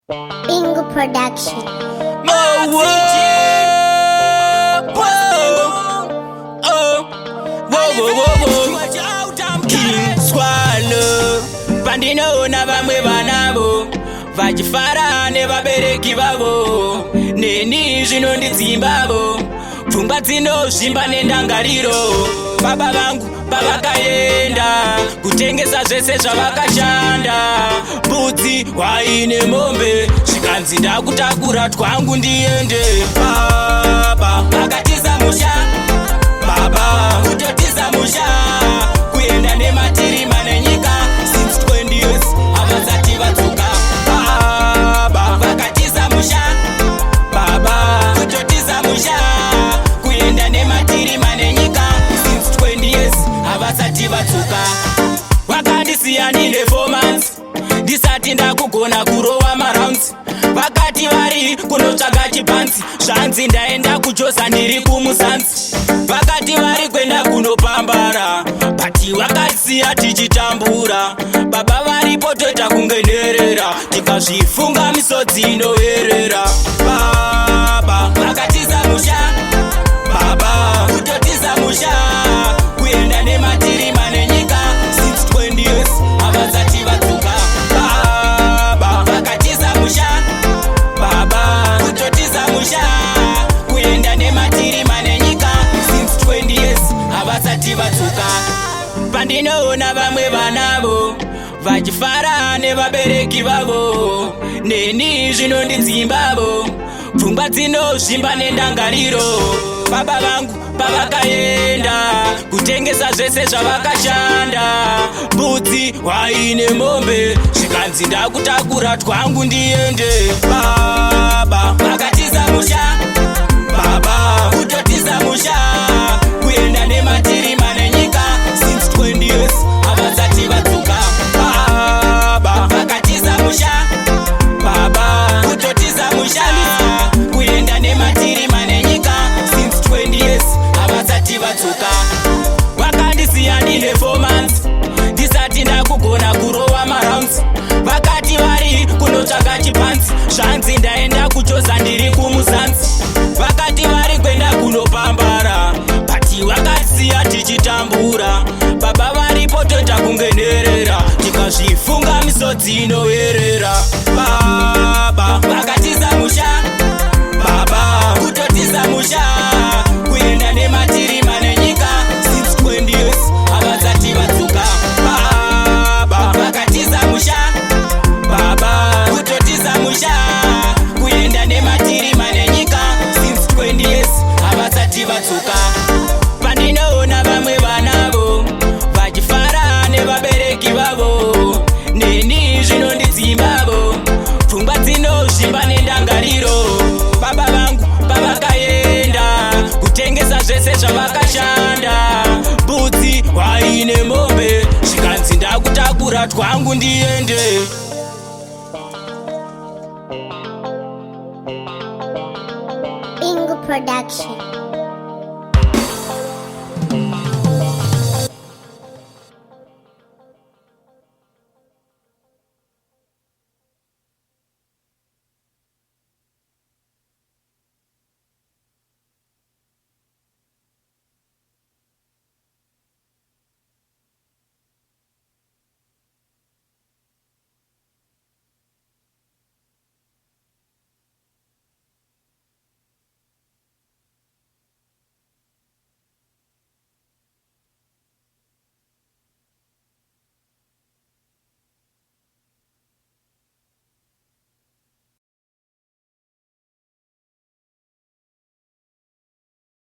Bingo Production. King Swallow pandinoona vamwe vanavo vachifara nevabereki vavo, neni zvinondidzimbavo, pfungwa dzinovimba nendangariro. Baba vangu pavakaenda kutengesa zvese zvavakashanda, mbudzi, waine mombe, zvikanzi ndakutakura twangu ndiende. Baba vakatiza musha, baba kutotiza musha, kuenda nematirima nenyika since 20 years havasati vatsuka. Baba vakatiza musha, baba kutotiza musha, kuenda nematirima nenyika since 20 years havasati vatsuka. Vakandisiya ndine 4 months ndisati ndakugona kurova marounds, vakati vari kunotsvaga chipanzi, zvanzi ndaenda kujosa ndiri kumusanzi. Vakati vari kwenda kunopambara, bati vakasiya tichitambura. Baba varipo toita kungenherera, tikazvifunga misodzi inoverera. Baba vakatiza musha, baba kutotiza musha, kuenda nematirima nenyika since 20 years havasati vatsuka. Baba vakatiza musha, baba kutotiza musha, kuenda nematirima nenyika since 20 years havasati vatsuka. Pandinoona vamwe vanavo vachifara nevabereki vavo, neni zvinondidzimbavo, pfungwa dzinovimba nendangariro. Baba vangu pavakaenda kutengesa zvese zvavakashanda, mbudzi, waine mombe, zvikanzi ndakutakura twangu ndiende. Baba vakatiza musha, baba kutotiza musha, kuenda nematirima nenyika since 20 years havasati vatsuka. Baba vakatiza musha, baba kutotiza musha, kuenda nematirima nenyika since 20 years havasati vatsuka. Vakandisiya ndine 4 months ndisati ndakugona kurova marounds, vakati vari kunotsvaga chipanzi, zvanzi ndaenda kujosa ndiri kumusanzi. Vakati vari kwenda kunopambara, bati vakasiya tichitambura. Baba varipo toita kungenherera, tikazvifunga misodzi inoverera. Baba vakatiza musha, baba kutotiza musha, kuenda nematirima nenyika since 20 years havasati vatsuka. Baba vakatiza musha, baba kutotiza musha, kuenda nematirima nenyika since 20 years havasati vatsuka. Pandinoona vamwe vanavo vachifara nevabereki vavo, neni zvinondidzimbavo, pfungwa dzinovimba nendangariro. Baba vangu pavakaenda kutengesa zvese zvavakashanda, mbudzi, waine mombe, zvikanzi ndakutakura twangu ndiende. Bingo Production.